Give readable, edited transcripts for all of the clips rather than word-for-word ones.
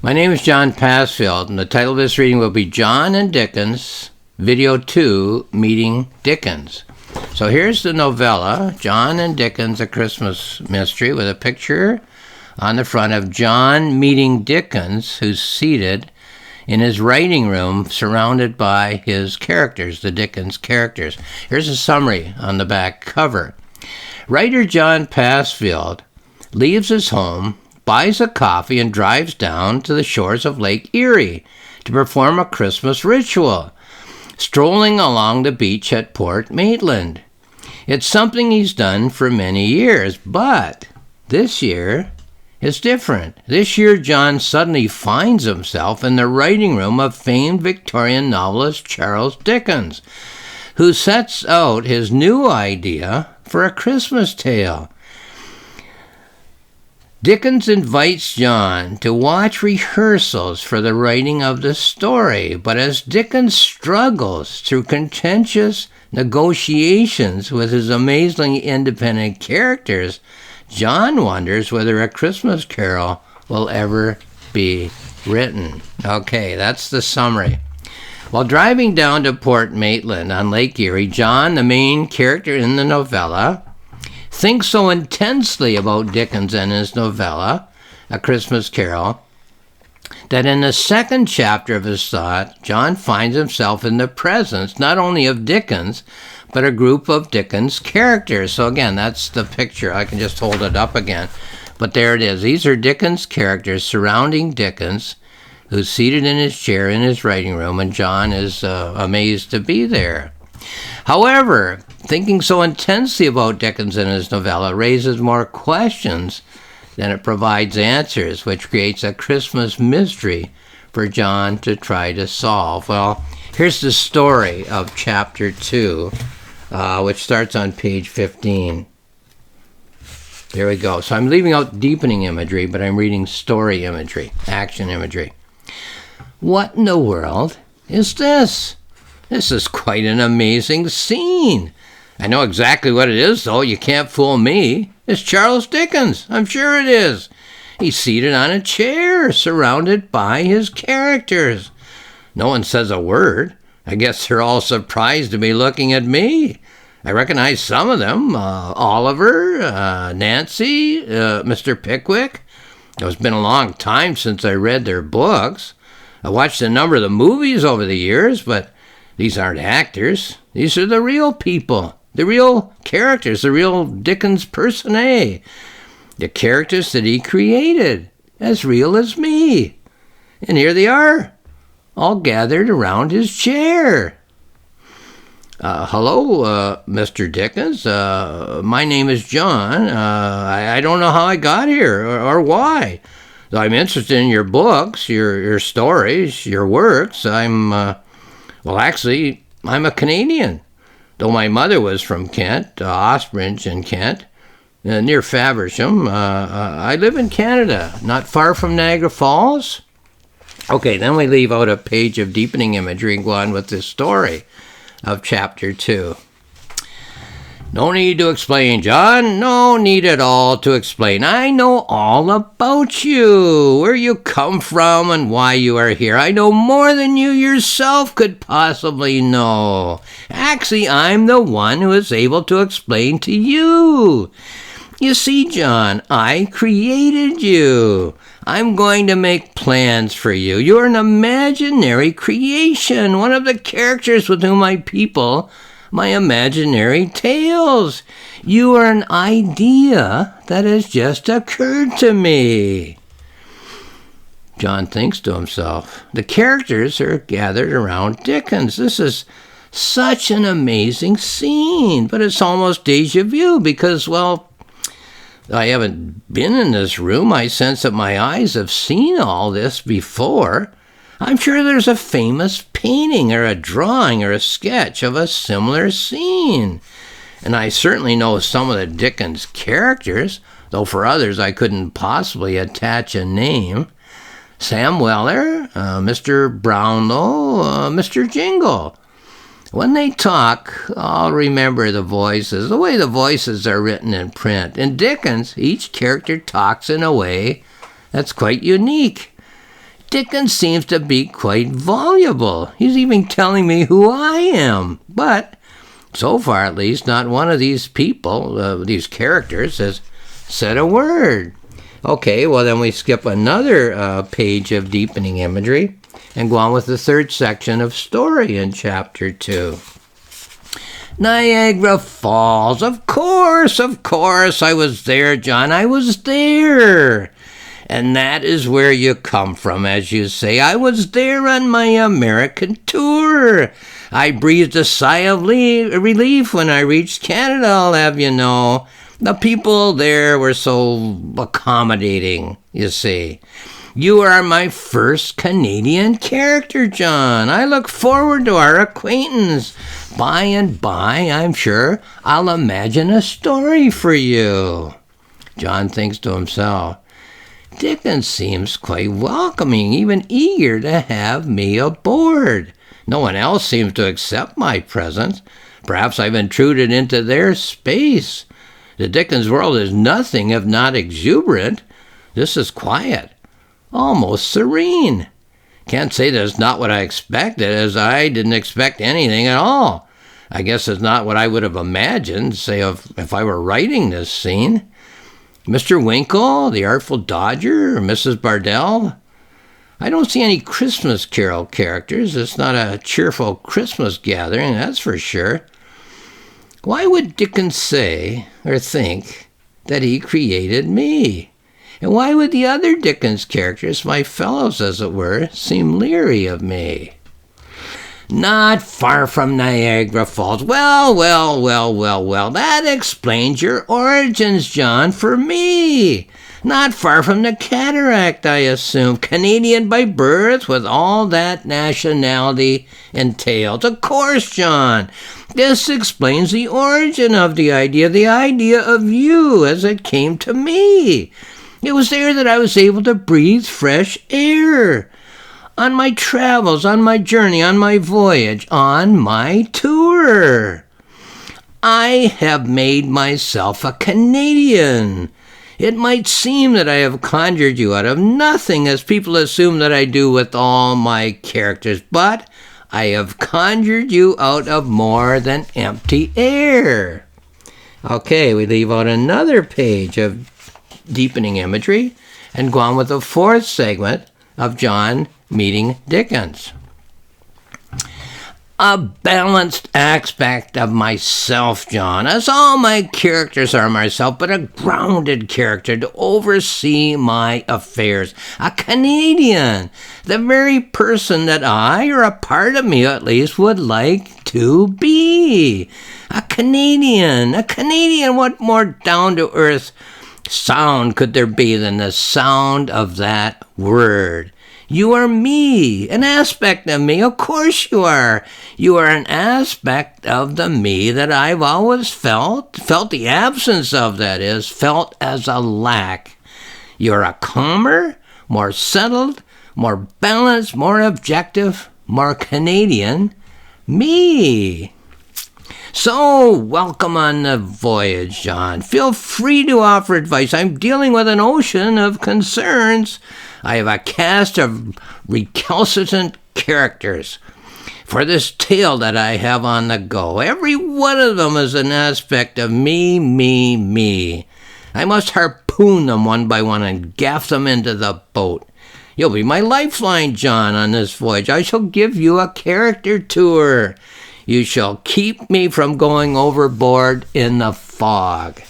My name is John Passfield, and the title of this reading will be John and Dickens, Video 2, Meeting Dickens. So here's the novella, John and Dickens, A Christmas Mystery, with a picture on the front of John meeting Dickens, who's seated in his writing room surrounded by his characters, the Dickens characters. Here's a summary on the back cover. Writer John Passfield leaves his home, buys a coffee, and drives down to the shores of Lake Erie to perform a Christmas ritual, strolling along the beach at Port Maitland. It's something he's done for many years, but this year is different. This year, John suddenly finds himself in the writing room of famed Victorian novelist Charles Dickens, who sets out his new idea for a Christmas tale. Dickens invites John to watch rehearsals for the writing of the story, but as Dickens struggles through contentious negotiations with his amazingly independent characters, John wonders whether A Christmas Carol will ever be written. Okay, that's the summary. While driving down to Port Maitland on Lake Erie, John, the main character in the novella, thinks so intensely about Dickens and his novella, A Christmas Carol, that in the second chapter of his thought, John finds himself in the presence not only of Dickens, but a group of Dickens characters. So again, that's the picture. I can just hold it up again. But there it is. These are Dickens characters surrounding Dickens, who's seated in his chair in his writing room, and John is amazed to be there. However, thinking so intensely about Dickens and his novella raises more questions than it provides answers, which creates a Christmas mystery for John to try to solve. Well, here's the story of Chapter 2, which starts on page 15. There we go. So I'm leaving out deepening imagery, but I'm reading story imagery, action imagery. What in the world is this? This is quite an amazing scene. I know exactly what it is, though. You can't fool me. It's Charles Dickens. I'm sure it is. He's seated on a chair, surrounded by his characters. No one says a word. I guess they're all surprised to be looking at me. I recognize some of them. Oliver, Nancy, Mr. Pickwick. It's been a long time since I read their books. I watched a number of the movies over the years, but these aren't actors. These are the real people, the real characters, the real Dickens personae, the characters that he created, as real as me. And here they are, all gathered around his chair. Hello, Mr. Dickens. My name is John. I don't know how I got here or why. I'm interested in your books, your stories, your works. Well, actually, I'm a Canadian, though my mother was from Kent, Ospringe in Kent, near Faversham. I live in Canada, not far from Niagara Falls. Okay, then we leave out a page of deepening imagery and go on with the story of Chapter 2. No need to explain, John. No need at all to explain. I know all about you, where you come from and why you are here. I know more than you yourself could possibly know. Actually, I'm the one who is able to explain to you. You see, John, I created you. I'm going to make plans for you. You're an imaginary creation, one of the characters with whom I people my imaginary tales. You are an idea that has just occurred to me. John thinks to himself, the characters are gathered around Dickens. This is such an amazing scene, but it's almost deja vu because, well, I haven't been in this room. I sense that my eyes have seen all this before. I'm sure there's a famous painting or a drawing or a sketch of a similar scene. And I certainly know some of the Dickens characters, though for others I couldn't possibly attach a name. Sam Weller, Mr. Brownlow, Mr. Jingle. When they talk, I'll remember the voices, the way the voices are written in print. In Dickens, each character talks in a way that's quite unique. Dickens seems to be quite voluble. He's even telling me who I am. But, so far at least, not one of these people, these characters, has said a word. Okay, well then we skip another page of deepening imagery and go on with the third section of story in chapter 2. Niagara Falls. Of course, I was there, John. I was there. And that is where you come from, as you say. I was there on my American tour. I breathed a sigh of relief when I reached Canada, I'll have you know. The people there were so accommodating, you see. You are my first Canadian character, John. I look forward to our acquaintance. By and by, I'm sure, I'll imagine a story for you. John thinks to himself, Dickens seems quite welcoming, even eager to have me aboard. No one else seems to accept my presence. Perhaps I've intruded into their space. The Dickens world is nothing if not exuberant. This is quiet, almost serene. Can't say that it's not what I expected, as I didn't expect anything at all. I guess it's not what I would have imagined, say, if I were writing this scene. Mr. Winkle, the Artful Dodger, Mrs. Bardell. I don't see any Christmas Carol characters. It's not a cheerful Christmas gathering, that's for sure. Why would Dickens say or think that he created me? And why would the other Dickens characters, my fellows as it were, seem leery of me? Not far from Niagara Falls. Well, that explains your origins, John, for me. Not far from the cataract, I assume. Canadian by birth, with all that nationality entails. Of course, John. This explains the origin of the idea of you as it came to me. It was there that I was able to breathe fresh air. On my travels, on my journey, on my voyage, on my tour. I have made myself a Canadian. It might seem that I have conjured you out of nothing, as people assume that I do with all my characters, but I have conjured you out of more than empty air. Okay, we leave out another page of deepening imagery and go on with the fourth segment of John meeting Dickens. A balanced aspect of myself, John, as all my characters are myself, but a grounded character to oversee my affairs. A Canadian, the very person that I, or a part of me at least, would like to be. A Canadian, what more down-to-earth sound could there be than the sound of that word? You are me, an aspect of me. Of course you are. You are an aspect of the me that I've always felt the absence of, that is, felt as a lack. You're a calmer, more settled, more balanced, more objective, more Canadian me. So, welcome on the voyage, John. Feel free to offer advice. I'm dealing with an ocean of concerns. I have a cast of recalcitrant characters for this tale that I have on the go. Every one of them is an aspect of me. I must harpoon them one by one and gaff them into the boat. You'll be my lifeline, John, on this voyage. I shall give you a character tour. You shall keep me from going overboard in the fog.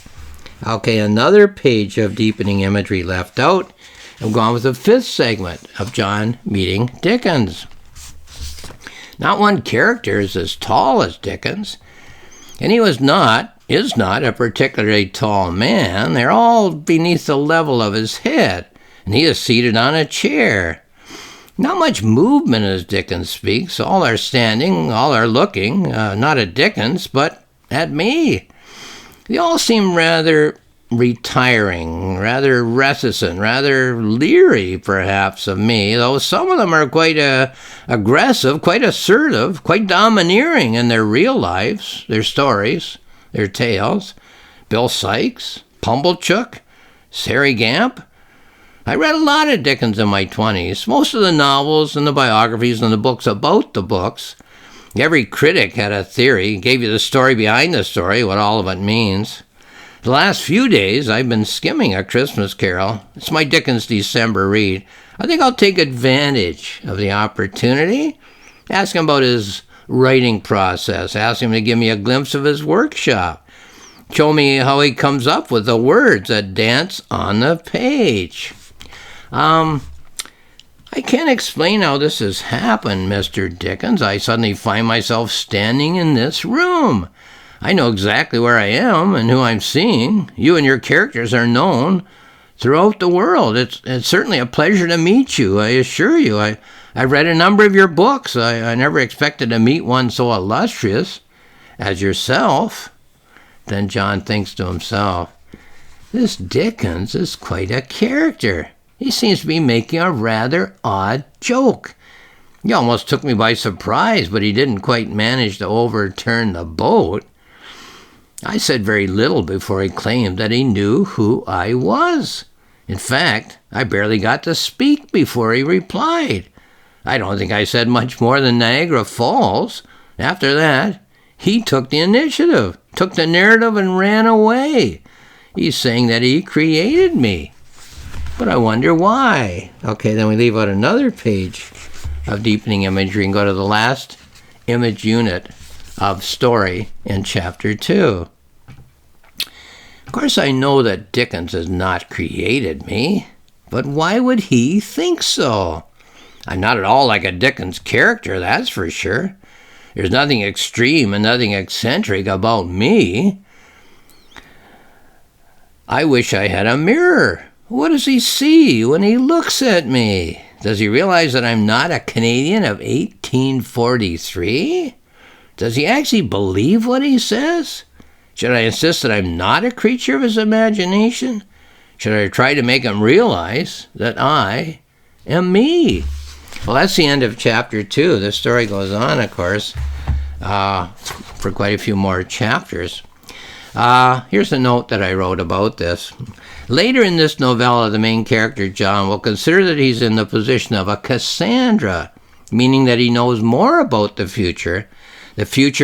Okay, another page of deepening imagery left out. I'm going with the fifth segment of John meeting Dickens. Not one character is as tall as Dickens, and he is not a particularly tall man. They're all beneath the level of his head, and he is seated on a chair. Not much movement as Dickens speaks. All are standing, all are looking, not at Dickens, but at me. They all seem rather retiring, rather reticent, rather leery, perhaps, of me, though some of them are quite aggressive, quite assertive, quite domineering in their real lives, their stories, their tales. Bill Sykes, Pumblechook, Sary Gamp, I read a lot of Dickens in my 20s, most of the novels and the biographies and the books about the books. Every critic had a theory, gave you the story behind the story, what all of it means. The last few days, I've been skimming A Christmas Carol. It's my Dickens December read. I think I'll take advantage of the opportunity. Ask him about his writing process. Ask him to give me a glimpse of his workshop. Show me how he comes up with the words that dance on the page. I can't explain how this has happened, Mr. Dickens. I suddenly find myself standing in this room. I know exactly where I am and who I'm seeing. You and your characters are known throughout the world. It's certainly a pleasure to meet you, I assure you. I read a number of your books. I never expected to meet one so illustrious as yourself. Then John thinks to himself, this Dickens is quite a character. He seems to be making a rather odd joke. He almost took me by surprise, but he didn't quite manage to overturn the boat. I said very little before he claimed that he knew who I was. In fact, I barely got to speak before he replied. I don't think I said much more than Niagara Falls. After that, he took the initiative, took the narrative, and ran away. He's saying that he created me. But I wonder why. Okay, then we leave out another page of deepening imagery and go to the last image unit of story in chapter 2. Of course, I know that Dickens has not created me, but why would he think so? I'm not at all like a Dickens character, that's for sure. There's nothing extreme and nothing eccentric about me. I wish I had a mirror. What does he see when he looks at me? Does he realize that I'm not a Canadian of 1843? Does he actually believe what he says? Should I insist that I'm not a creature of his imagination? Should I try to make him realize that I am me? Well, that's the end of chapter 2. The story goes on, of course, for quite a few more chapters. Here's a note that I wrote about this. Later in this novella, the main character, John, will consider that he's in the position of a Cassandra, meaning that he knows more about the future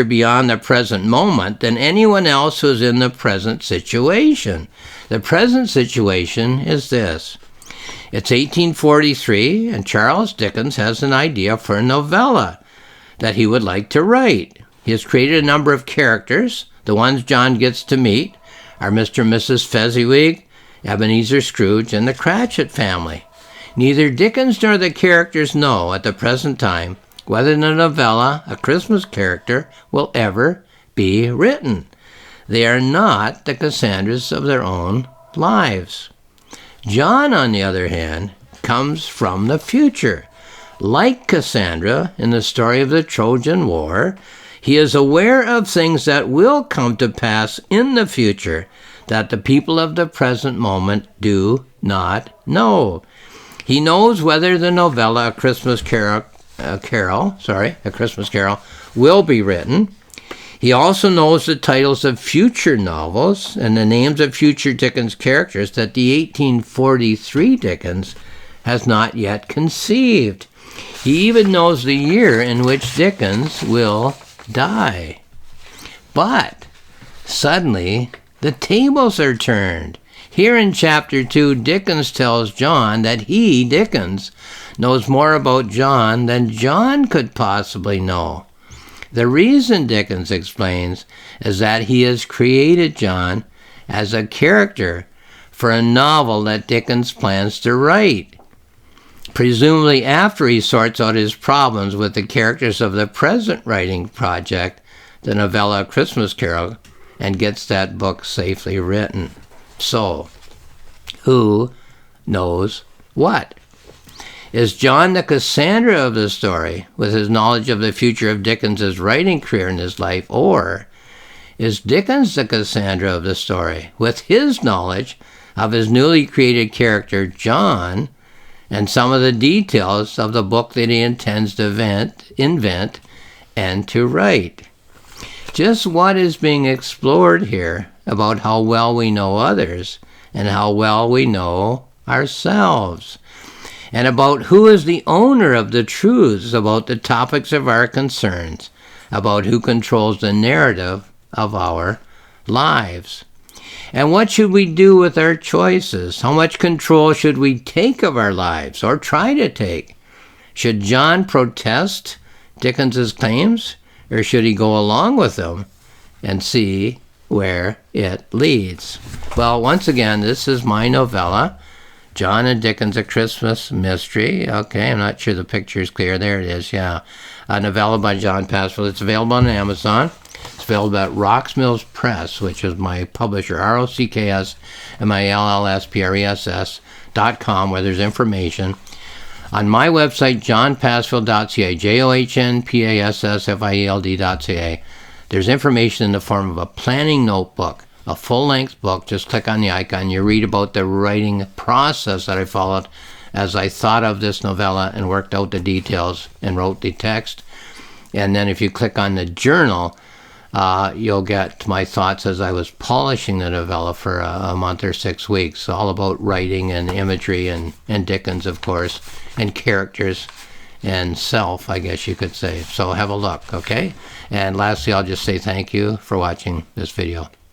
beyond the present moment, than anyone else who's in the present situation. The present situation is this. It's 1843, and Charles Dickens has an idea for a novella that he would like to write. He has created a number of characters. The ones John gets to meet are Mr. and Mrs. Fezziwig, Ebenezer Scrooge, and the Cratchit family. Neither Dickens nor the characters know at the present time whether the novella, A Christmas Character, will ever be written. They are not the Cassandras of their own lives. John, on the other hand, comes from the future. Like Cassandra in the story of the Trojan War, he is aware of things that will come to pass in the future that the people of the present moment do not know. He knows whether the novella A Christmas Carol will be written. He also knows the titles of future novels and the names of future Dickens characters that the 1843 Dickens has not yet conceived. He even knows the year in which Dickens will die. But suddenly the tables are turned. Here in chapter 2, Dickens tells John that he, Dickens, knows more about John than John could possibly know. The reason, Dickens explains, is that he has created John as a character for a novel that Dickens plans to write, presumably after he sorts out his problems with the characters of the present writing project, the novella A Christmas Carol, and gets that book safely written. So, who knows what? Is John the Cassandra of the story, with his knowledge of the future of Dickens' writing career in his life, or is Dickens the Cassandra of the story, with his knowledge of his newly created character, John, and some of the details of the book that he intends to invent and to write? Just what is being explored here about how well we know others and how well we know ourselves, and about who is the owner of the truths about the topics of our concerns, about who controls the narrative of our lives. And what should we do with our choices? How much control should we take of our lives, or try to take? Should John protest Dickens's claims, or should he go along with them and see where it leads? Well, once again, this is my novella, John and Dickens, A Christmas Mystery. Okay, I'm not sure the picture is clear. There it is, yeah. A novella by John Passfield. It's available on Amazon. It's available at Rocks Mills Press, which is my publisher, ROCKSMILLSPRESS.com, where there's information. On my website, johnpassfield.ca, JOHNPASSFIELD.ca, there's information in the form of a planning notebook, a full-length book. Just click on the icon. You read about the writing process that I followed as I thought of this novella and worked out the details and wrote the text. And then if you click on the journal, you'll get my thoughts as I was polishing the novella for a month or 6 weeks. All about writing and imagery and Dickens, of course, and characters and self, I guess you could say. So have a look, okay? And lastly, I'll just say thank you for watching this video.